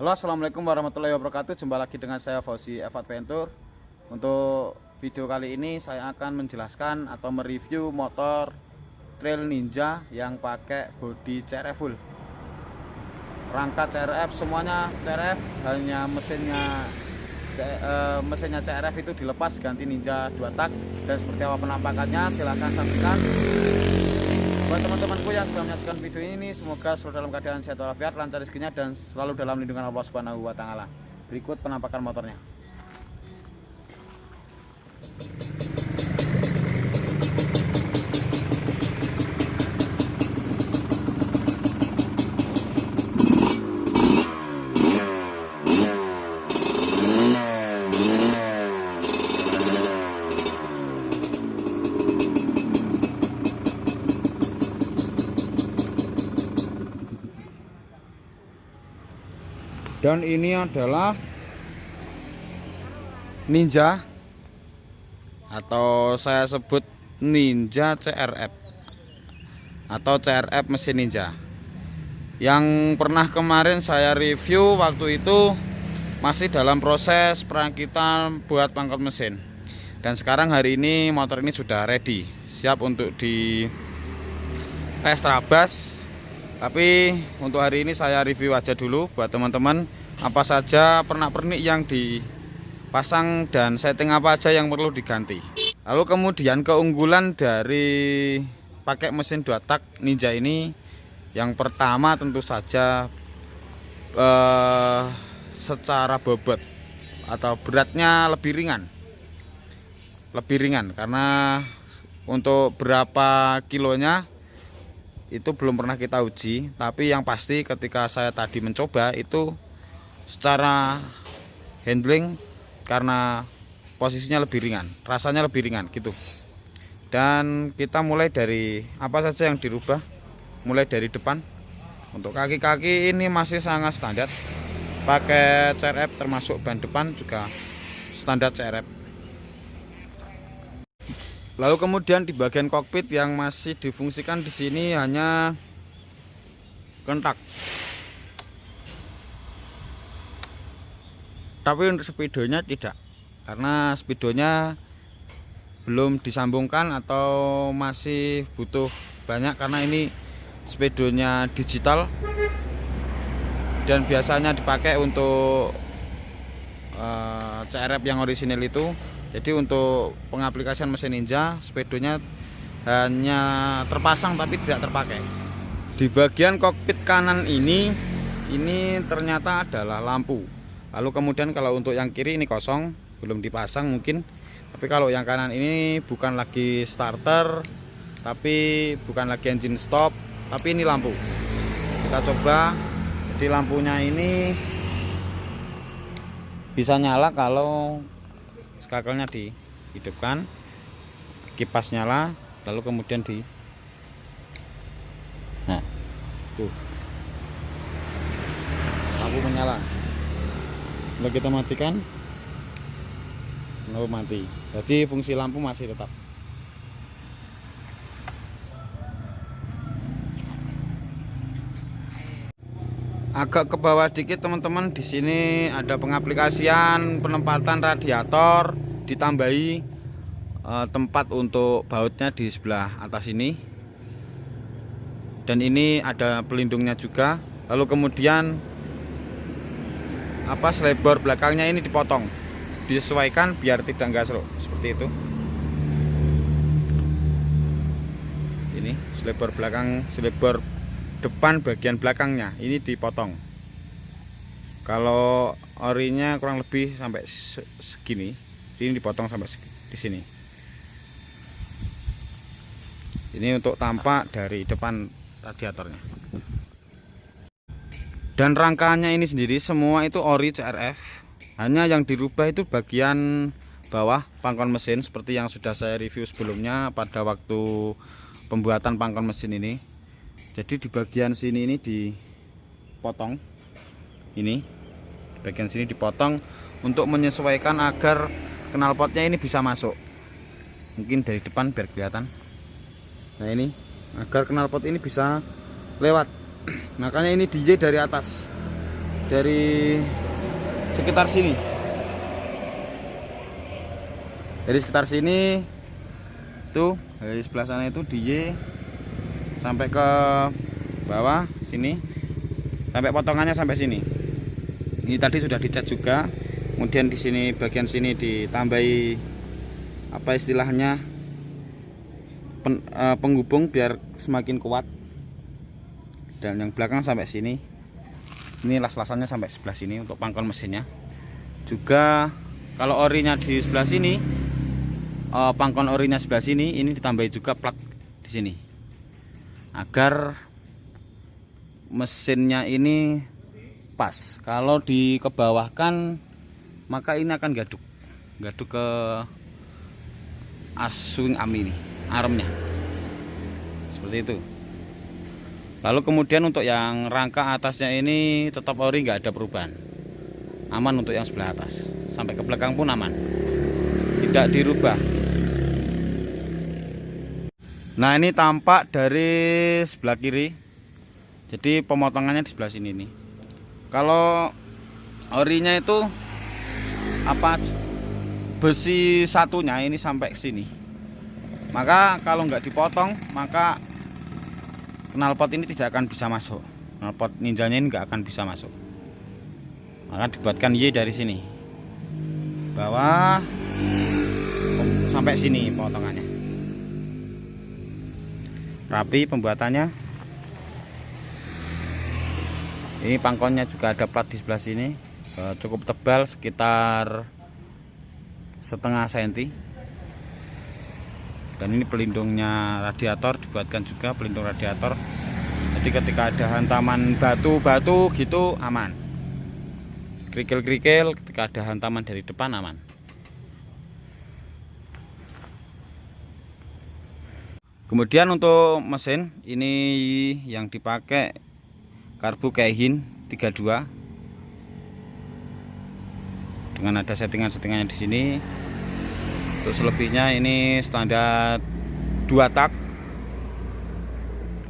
Halo, assalamualaikum warahmatullahi wabarakatuh. Jumpa lagi dengan saya Fauzi F Adventure. Untuk video kali ini saya akan menjelaskan atau mereview motor Trail Ninja yang pakai bodi CRF full. Rangka CRF semuanya CRF, hanya mesinnya CRF itu dilepas ganti Ninja 2 tak. Dan seperti apa penampakannya silahkan saksikan. Buat teman-temanku yang sedang menyaksikan video ini, semoga selalu dalam keadaan sehat walafiat, lancar rezekinya, dan selalu dalam lindungan Allah Subhanahu wa Ta'ala. Berikut penampakan motornya. Dan ini adalah Ninja, atau saya sebut Ninja CRF atau CRF mesin Ninja. Yang pernah kemarin saya review waktu itu masih dalam proses perakitan buat pangkat mesin. Dan sekarang hari ini motor ini sudah ready, siap untuk di tes trabas. Tapi untuk hari ini saya review aja dulu buat teman-teman apa saja pernak-pernik yang dipasang dan setting apa aja yang perlu diganti. Lalu kemudian keunggulan dari pakai mesin 2 tak Ninja ini, yang pertama tentu saja secara bobot atau beratnya lebih ringan karena untuk berapa kilonya itu belum pernah kita uji, tapi yang pasti ketika saya tadi mencoba itu secara handling, karena posisinya lebih ringan, rasanya lebih ringan gitu. Dan kita mulai dari apa saja yang dirubah, mulai dari depan. Untuk kaki-kaki ini masih sangat standar, pakai CRF, termasuk ban depan juga standar CRF. Lalu kemudian di bagian kokpit yang masih difungsikan di sini hanya kentak. Tapi untuk speedonya tidak, karena speedonya belum disambungkan atau masih butuh banyak, karena ini speedonya digital dan biasanya dipakai untuk CRF yang orisinil itu. Jadi untuk pengaplikasian mesin Ninja, speedonya hanya terpasang tapi tidak terpakai. Di bagian kokpit kanan ini ternyata adalah lampu. Lalu kemudian kalau untuk yang kiri ini kosong, belum dipasang mungkin. Tapi kalau yang kanan ini bukan lagi starter, tapi bukan lagi engine stop, tapi ini lampu. Kita coba. Jadi lampunya ini bisa nyala kalau skakelnya dihidupkan, kipas nyala, lalu kemudian nah tuh lampu menyala. Lalu kita matikan, lalu mati. Jadi fungsi lampu masih tetap. Agak ke bawah dikit teman-teman, di sini ada pengaplikasian penempatan radiator, ditambahi tempat untuk bautnya di sebelah atas ini. Dan ini ada pelindungnya juga. Lalu kemudian selebor belakangnya ini dipotong, disesuaikan biar tidak gasrok seperti itu. Ini selebor belakang, selebor depan bagian belakangnya ini dipotong. Kalau orinya kurang lebih sampai segini, ini dipotong sampai di sini. Ini untuk tampak dari depan radiatornya. Dan rangkanya ini sendiri semua itu ori CRF. Hanya yang dirubah itu bagian bawah pangkon mesin, seperti yang sudah saya review sebelumnya pada waktu pembuatan pangkon mesin ini. Jadi di bagian sini ini dipotong, ini di bagian sini dipotong untuk menyesuaikan agar knalpotnya ini bisa masuk. Mungkin dari depan biar kelihatan. Nah ini agar knalpot ini bisa lewat. Makanya ini DJ dari atas. dari sekitar sini. Dari sekitar sini tuh, dari sebelah sana itu di Y sampai ke bawah sini, sampai potongannya sampai sini. Ini tadi sudah dicat juga. Kemudian di sini bagian sini ditambahi apa istilahnya penghubung biar semakin kuat. Dan yang belakang sampai sini. Ini las-lasannya sampai sebelah sini untuk pangkal mesinnya. Juga kalau orinya di sebelah sini, pangkal orinya sebelah sini, ini ditambahi juga plug di sini agar mesinnya ini pas. Kalau dikebawahkan maka ini akan gaduk ke swing arm ini, armnya seperti itu. Lalu kemudian untuk yang rangka atasnya ini tetap ori, nggak ada perubahan, aman untuk yang sebelah atas, sampai ke belakang pun aman, tidak dirubah. Nah, ini tampak dari sebelah kiri, jadi pemotongannya di sebelah sini nih. Kalau orinya itu apa, besi satunya ini sampai ke sini, maka kalau nggak dipotong maka knalpot ini tidak akan bisa masuk. Knalpot ninjanya ini nggak akan bisa masuk. Maka dibuatkan Y dari sini bawah sampai sini potongannya. Rapi pembuatannya. Ini pangkonnya juga ada plat di sebelah sini, cukup tebal sekitar setengah senti. Dan ini pelindungnya radiator, dibuatkan juga pelindung radiator. Jadi ketika ada hantaman batu-batu gitu aman. Kerikil-kerikil ketika ada hantaman dari depan aman. Kemudian untuk mesin ini yang dipakai karbu Keihin 32 dengan ada settingan-settingannya di sini. Untuk selebihnya ini standar 2 tak.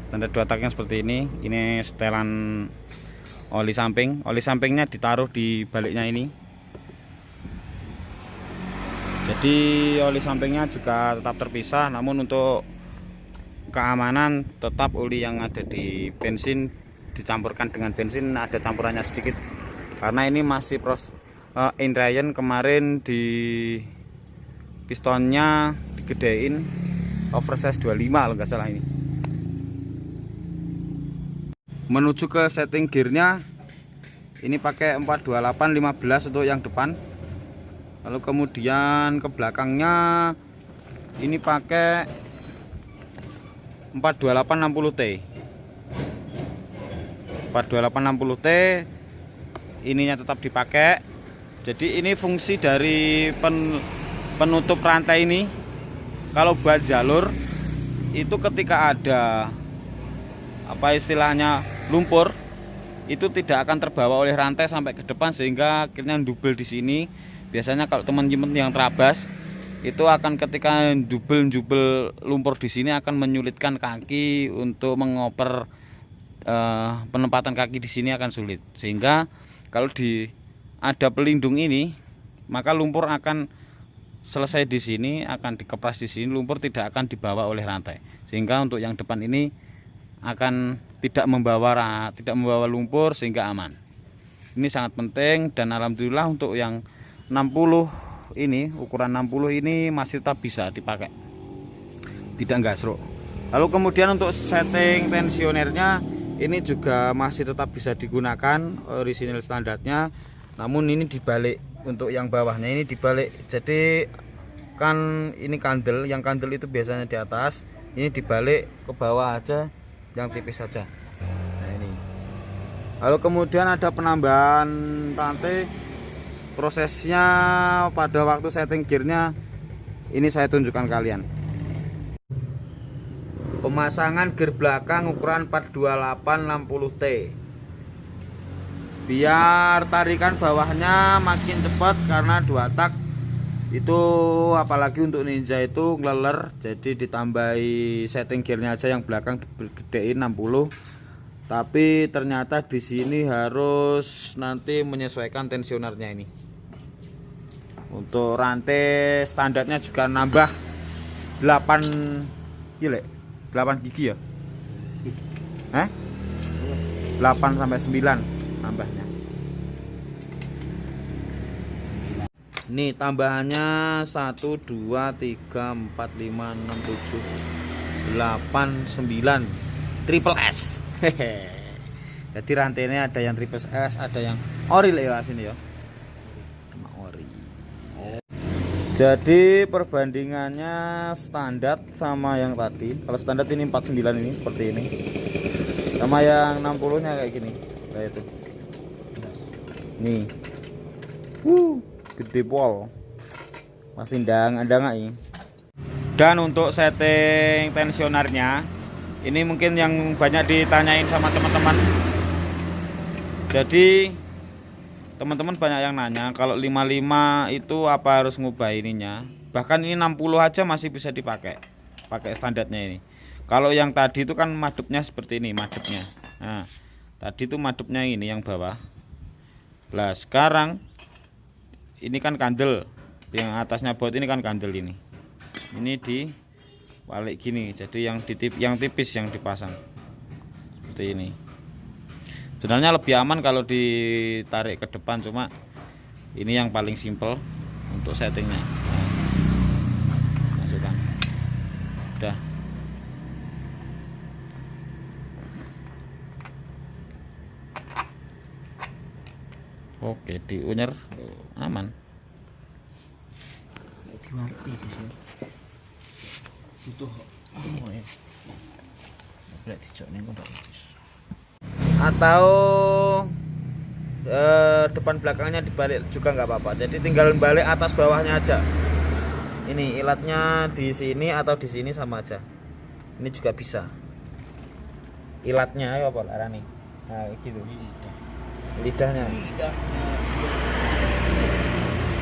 Standar 2 taknya seperti ini. Ini setelan oli samping. Oli sampingnya ditaruh di baliknya ini. Jadi oli sampingnya juga tetap terpisah, namun untuk keamanan tetap oli yang ada di bensin dicampurkan dengan bensin, ada campurannya sedikit. Karena ini masih Indrayan kemarin di pistonnya digedein oversize 25 kalau nggak salah ini. Menuju ke setting gearnya ini pakai 428 15 untuk yang depan. Lalu kemudian ke belakangnya ini pakai 428 60T. 428 60T ininya tetap dipakai. Jadi ini fungsi dari penutup rantai ini. Kalau buat jalur itu ketika ada apa istilahnya lumpur, itu tidak akan terbawa oleh rantai sampai ke depan sehingga akhirnya double di sini. Biasanya kalau teman-teman yang terabas itu akan ketika double lumpur di sini akan menyulitkan kaki untuk mengoper, penempatan kaki di sini akan sulit. Sehingga kalau ada pelindung ini maka lumpur akan selesai di sini, akan dikepras di sini, lumpur tidak akan dibawa oleh rantai. Sehingga untuk yang depan ini akan tidak membawa lumpur sehingga aman. Ini sangat penting dan alhamdulillah untuk yang 60 ini, ukuran 60 ini masih tetap bisa dipakai. Tidak gasruk. Lalu kemudian untuk setting tensionernya ini juga masih tetap bisa digunakan orisinil standarnya. Namun ini dibalik, untuk yang bawahnya ini dibalik. Jadi kan ini kandel, yang kandel itu biasanya di atas, ini dibalik ke bawah aja, yang tipis saja. Nah ini. Lalu kemudian ada penambahan rantai. Prosesnya pada waktu setting gearnya ini saya tunjukkan kalian. Pemasangan gear belakang ukuran 428 60T. Biar tarikan bawahnya makin cepat karena 2 tak itu, apalagi untuk Ninja itu ngeleler. Jadi ditambahi setting gearnya aja yang belakang gedein 60. Tapi ternyata di sini harus nanti menyesuaikan tensionernya ini. Untuk rantai standarnya juga nambah 8 gile, 8 gigi ya. 8 sampai 9 tambahnya. Nih tambahannya 1 2 3 4 5 6 7 8 9 triple S. Hehe. Jadi rantainya ada yang triple S, ada yang ori ya sini ya. Ori. Jadi perbandingannya standar sama yang tadi. Kalau standar ini 49 ini seperti ini. Sama yang 60-nya kayak gini. Kayak itu. Nih. Gede pol. Masih ndang ini. Dan untuk setting tensionernya, ini mungkin yang banyak ditanyain sama teman-teman. Jadi teman-teman banyak yang nanya kalau 55 itu apa harus ngubah ininya. Bahkan ini 60 aja masih bisa dipakai. Pakai standarnya ini. Kalau yang tadi itu kan madepnya seperti ini, madepnya. Nah, tadi itu madepnya ini yang bawah. Lah sekarang ini kan kandel, yang atasnya baut ini kan kandel ini di balik gini, jadi yang tipis yang dipasang seperti ini. Sebenarnya lebih aman kalau ditarik ke depan, cuma ini yang paling simple untuk settingnya. Masukkan, udah. Oke, diunyer aman. Atau depan belakangnya dibalik juga nggak apa-apa. Jadi tinggal balik atas bawahnya aja. Ini ilatnya di sini atau di sini sama aja. Ini juga bisa. Ilatnya ayo apa arane? Nah, gitu. Lidahnya.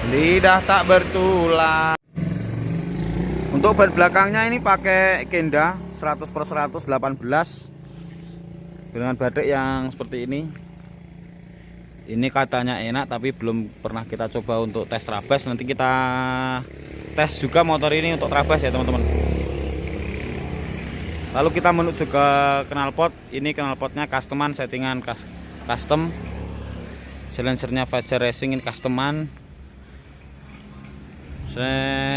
Lidah tak bertulang. Untuk ban belakangnya ini pakai Kenda 100/118 dengan badik yang seperti ini. Ini katanya enak, tapi belum pernah kita coba untuk tes trabas. Nanti kita tes juga motor ini untuk trabas ya teman-teman. Lalu kita menuju ke knalpot. Ini knalpotnya customan, settingan custom. Silencernya Fajar Racing ini customan.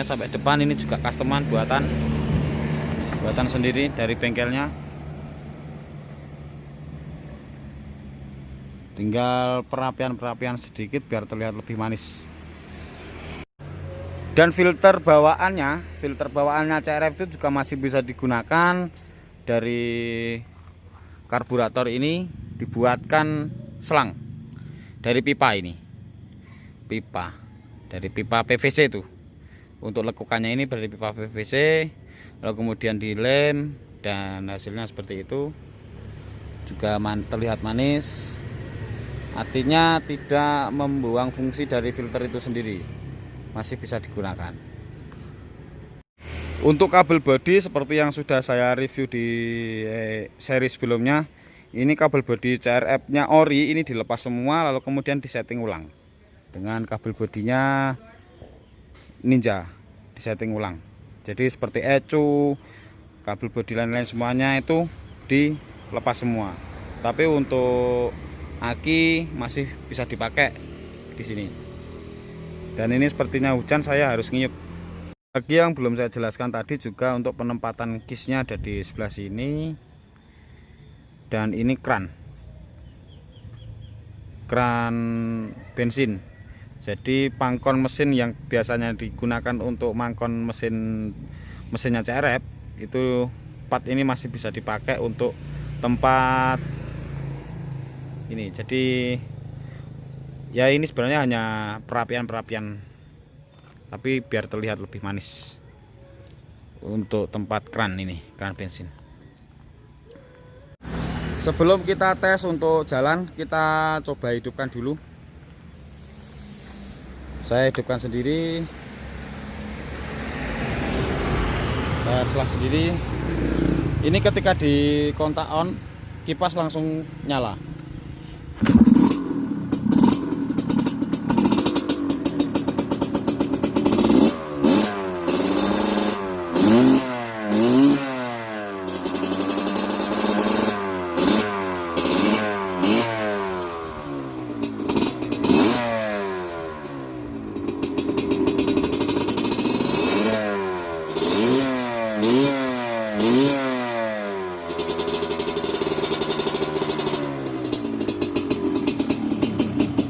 Sampai depan ini juga customan, buatan sendiri dari bengkelnya. Tinggal perapian sedikit biar terlihat lebih manis. Dan filter bawaannya CRF itu juga masih bisa digunakan. Dari karburator ini dibuatkan selang dari pipa ini, dari pipa PVC itu. Untuk lekukannya ini dari pipa PVC, lalu kemudian dilem dan hasilnya seperti itu. Juga terlihat manis. Artinya tidak membuang fungsi dari filter itu sendiri, masih bisa digunakan. Untuk kabel bodi seperti yang sudah saya review di seri sebelumnya, ini kabel bodi CRF-nya ori ini dilepas semua, lalu kemudian disetting ulang dengan kabel bodinya Ninja, disetting ulang. Jadi seperti ecu, kabel bodi lain-lain semuanya itu dilepas semua. Tapi untuk aki masih bisa dipakai di sini. Dan ini sepertinya hujan, saya harus ngiyup. Lagi yang belum saya jelaskan tadi juga untuk penempatan kisnya ada di sebelah sini. Dan ini kran bensin. Jadi pangkon mesin yang biasanya digunakan untuk mangkon mesinnya CRF itu, part ini masih bisa dipakai untuk tempat ini. Jadi ya ini sebenarnya hanya perapian, tapi biar terlihat lebih manis untuk tempat kran ini, kran bensin. Sebelum kita tes untuk jalan, kita coba hidupkan dulu. Saya hidupkan sendiri, saya selah sendiri. Ini ketika di kontak on kipas langsung nyala.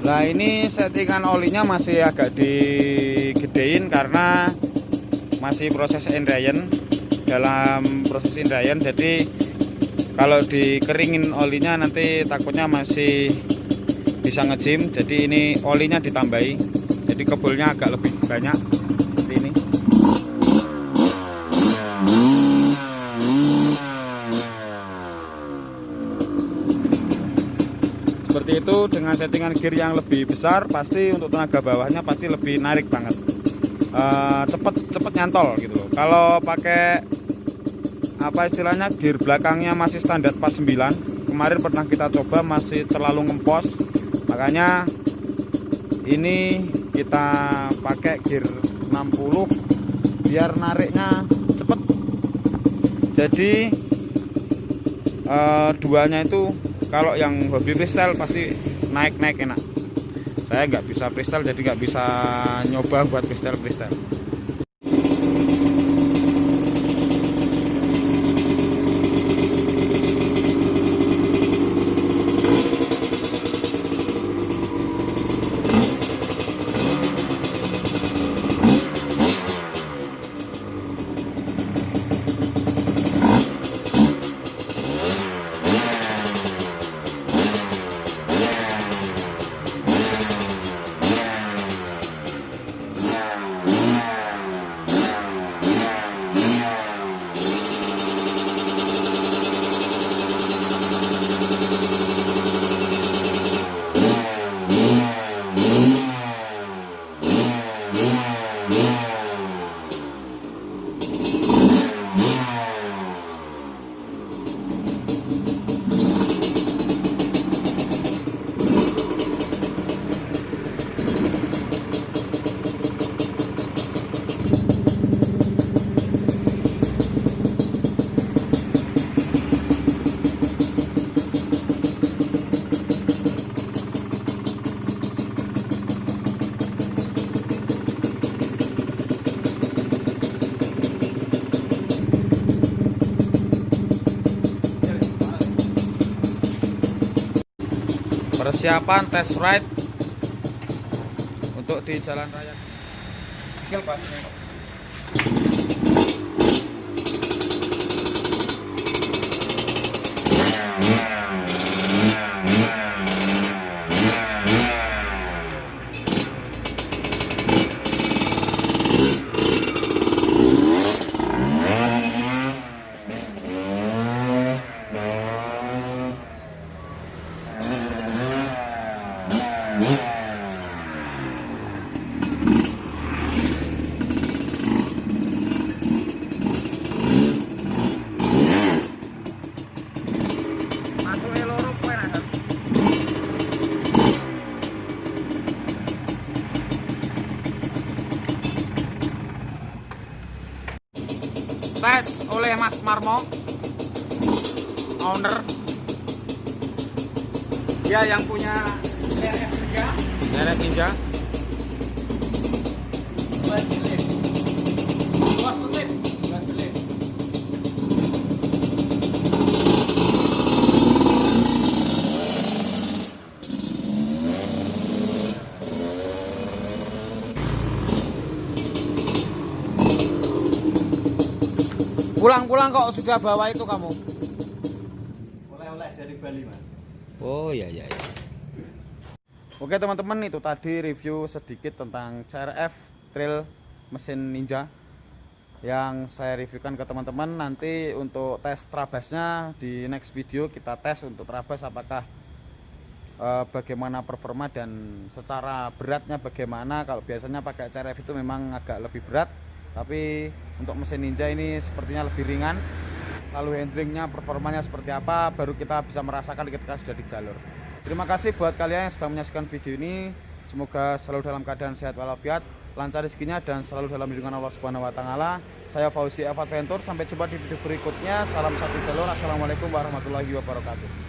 Nah, ini settingan olinya masih agak digedein karena masih proses indrayan. Dalam proses indrayan, jadi kalau dikeringin olinya nanti takutnya masih bisa ngejim. Jadi ini olinya ditambahi, jadi kebulnya agak lebih banyak seperti ini. Seperti itu, dengan settingan gear yang lebih besar pasti untuk tenaga bawahnya pasti lebih narik banget, cepet nyantol gitu loh. Kalau pakai apa istilahnya, gear belakangnya masih standar 49, kemarin pernah kita coba masih terlalu ngempos, makanya ini kita pakai gear 60 biar nariknya cepet. Jadi duanya itu kalau yang hobi freestyle pasti naik enak. Saya nggak bisa freestyle, jadi nggak bisa nyoba buat freestyle. Persiapan test ride untuk di jalan raya. Skill pasnya. Tes oleh Mas Marmo, owner. Dia yang punya RF Ninja. RF Ninja. Pulang-pulang kok sudah bawa itu kamu? Oleh-oleh dari Bali, Mas. Oh iya. Oke teman-teman, itu tadi review sedikit tentang CRF Trail mesin Ninja yang saya reviewkan ke teman-teman. Nanti untuk tes trabasnya di next video kita tes untuk trabas apakah bagaimana performa dan secara beratnya bagaimana. Kalau biasanya pakai CRF itu memang agak lebih berat, tapi untuk mesin Ninja ini sepertinya lebih ringan. lalu handlingnya, performanya seperti apa, baru kita bisa merasakan ketika sudah di jalur. Terima kasih buat kalian yang sedang menyaksikan video ini. Semoga selalu dalam keadaan sehat walafiat, lancar rezekinya, dan selalu dalam lindungan Allah Subhanahu wa Ta'ala. Saya Fauzi F Adventure, sampai jumpa di video berikutnya. Salam satu jalur. Assalamualaikum warahmatullahi wabarakatuh.